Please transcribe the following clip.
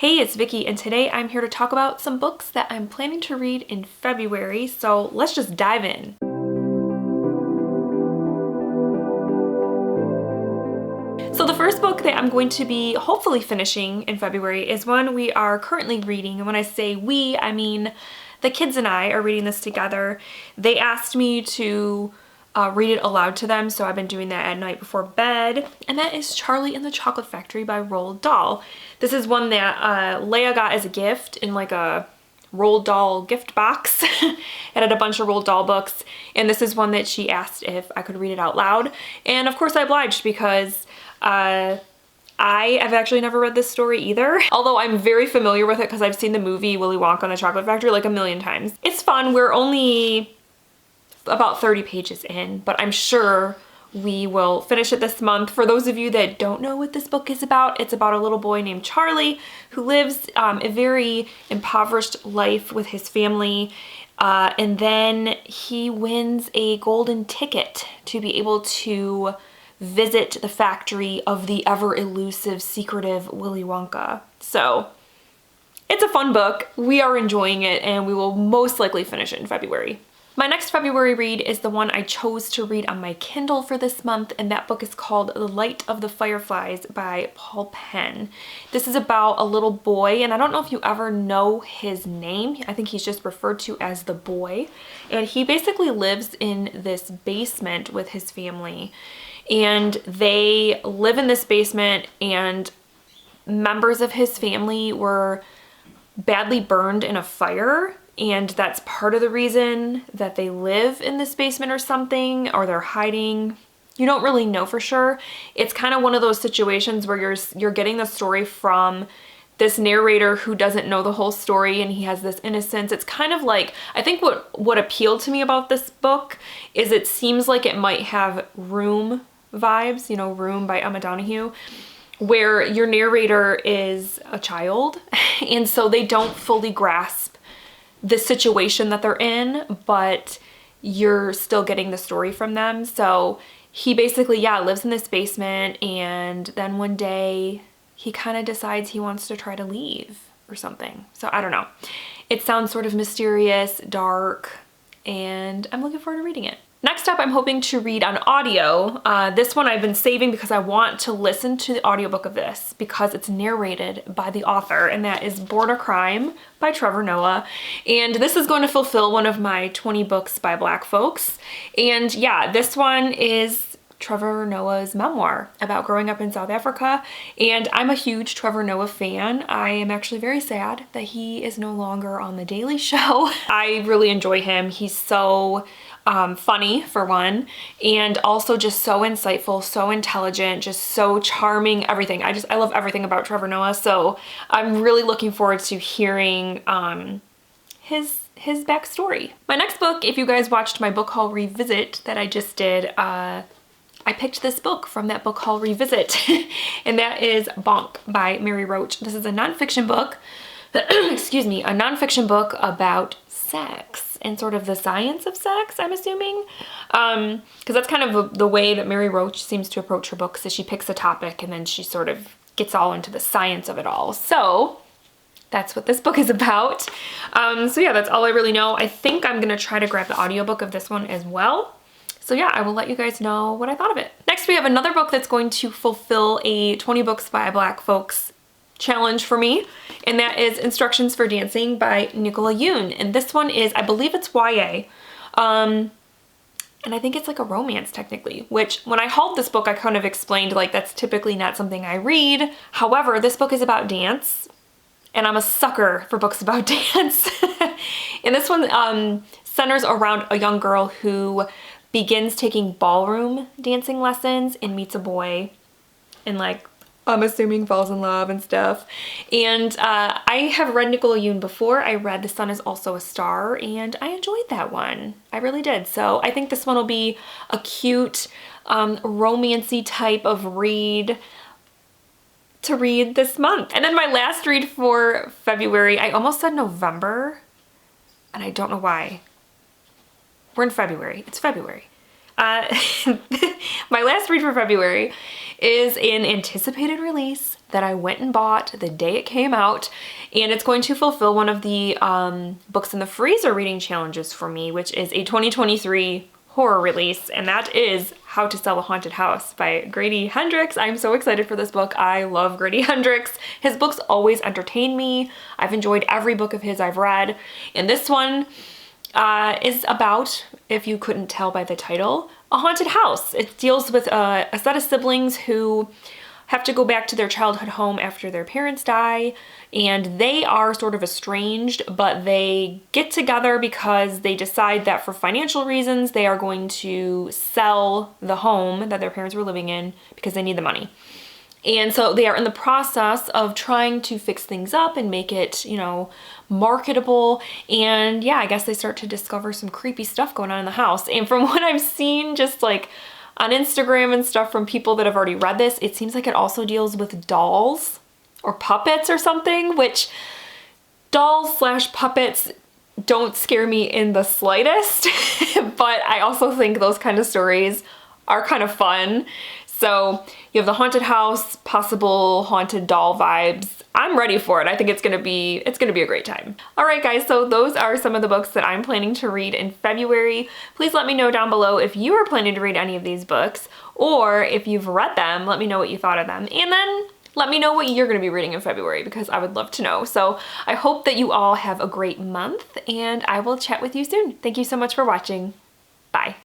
Hey, it's Vicky, and today I'm here to talk about some books that I'm planning to read in February, so let's just dive in. So the first book that I'm going to be hopefully finishing in February is one we are currently reading, and when I say we, I mean the kids and I are reading this together. They asked me to read it aloud to them, so I've been doing that at night before bed, and that is Charlie and the Chocolate Factory by Roald Dahl. This is one that Leia got as a gift in like a Roald Dahl gift box. It had a bunch of Roald Dahl books, and this is one that she asked if I could read it out loud, and of course I obliged because I have actually never read this story either, although I'm very familiar with it because I've seen the movie Willy Wonka and the Chocolate Factory like a million times. It's fun. We're only about 30 pages in, but I'm sure we will finish it this month. For those of you that don't know what this book is about, it's about a little boy named Charlie who lives a very impoverished life with his family, and then he wins a golden ticket to be able to visit the factory of the ever elusive, secretive Willy Wonka. So it's a fun book. We are enjoying it, and we will most likely finish it in February. My next February read is the one I chose to read on my Kindle for this month, and that book is called The Light of the Fireflies by Paul Penn. This is about a little boy, and I don't know if you ever know his name. I think he's just referred to as the boy, and he basically lives in this basement with his family, and they live in this basement, and members of his family were badly burned in a fire, and that's part of the reason that they live in this basement or something, or they're hiding. You don't really know for sure. It's kind of one of those situations where you're getting the story from this narrator who doesn't know the whole story, and he has this innocence. It's kind of like, I think what appealed to me about this book is it seems like it might have Room vibes, you know, Room by Emma Donoghue, where your narrator is a child, and so they don't fully grasp the situation that they're in, but you're still getting the story from them. So he basically, lives in this basement, and then one day he kind of decides he wants to try to leave or something. So I don't know. It sounds sort of mysterious, dark, and I'm looking forward to reading it. Next up, I'm hoping to read on audio. This one I've been saving because I want to listen to the audiobook of this because it's narrated by the author, and that is Born a Crime by Trevor Noah. And this is going to fulfill one of my 20 books by Black folks. And yeah, this one is Trevor Noah's memoir about growing up in South Africa, and I'm a huge Trevor Noah fan. I am actually very sad that he is no longer on The Daily Show. I really enjoy him. He's so funny, for one, and also just so insightful, so intelligent, just so charming, everything. I love everything about Trevor Noah, so I'm really looking forward to hearing his backstory. My next book, if you guys watched my book haul revisit that I just did, I picked this book from that book haul revisit, and that is Bonk by Mary Roach. This is a nonfiction book, excuse me, a nonfiction book about sex and sort of the science of sex, I'm assuming, because that's kind of the way that Mary Roach seems to approach her books, is she picks a topic and then she sort of gets all into the science of it all. So that's what this book is about. So yeah, that's all I really know. I think I'm gonna try to grab the audiobook of this one as well. So yeah, I will let you guys know what I thought of it. Next, we have another book that's going to fulfill a 20 books by Black folks challenge for me, and that is Instructions for Dancing by Nicola Yoon. And this one is, I believe it's YA, and I think it's like a romance technically, which when I hauled this book, I kind of explained like that's typically not something I read. However, this book is about dance, and I'm a sucker for books about dance. And this one centers around a young girl who begins taking ballroom dancing lessons and meets a boy, and like, I'm assuming falls in love and stuff. And I have read Nicola Yoon before. I read The Sun Is Also a Star, and I enjoyed that one. I really did. So I think this one will be a cute, romancy type of read to read this month. And then my last read for February, I almost said November, and I don't know why. We're in February. It's February. My last read for February is an anticipated release that I went and bought the day it came out, and it's going to fulfill one of the books in the freezer reading challenges for me, which is a 2023 horror release, and that is How to Sell a Haunted House by Grady Hendrix. I'm so excited for this book. I love Grady Hendrix. His books always entertain me. I've enjoyed every book of his I've read, and this one is about, if you couldn't tell by the title, a haunted house. It deals with a set of siblings who have to go back to their childhood home after their parents die, and they are sort of estranged, but they get together because they decide that for financial reasons they are going to sell the home that their parents were living in because they need the money. And so they are in the process of trying to fix things up and make it, you know, marketable. And yeah, I guess they start to discover some creepy stuff going on in the house. And from what I've seen, just like on Instagram and stuff from people that have already read this, it seems like it also deals with dolls or puppets or something, which dolls / puppets don't scare me in the slightest, but I also think those kind of stories are kind of fun. So you have the haunted house, possible haunted doll vibes. I'm ready for it. I think it's gonna be a great time. All right, guys, so those are some of the books that I'm planning to read in February. Please let me know down below if you are planning to read any of these books, or if you've read them, let me know what you thought of them. And then let me know what you're gonna be reading in February, because I would love to know. So I hope that you all have a great month, and I will chat with you soon. Thank you so much for watching. Bye.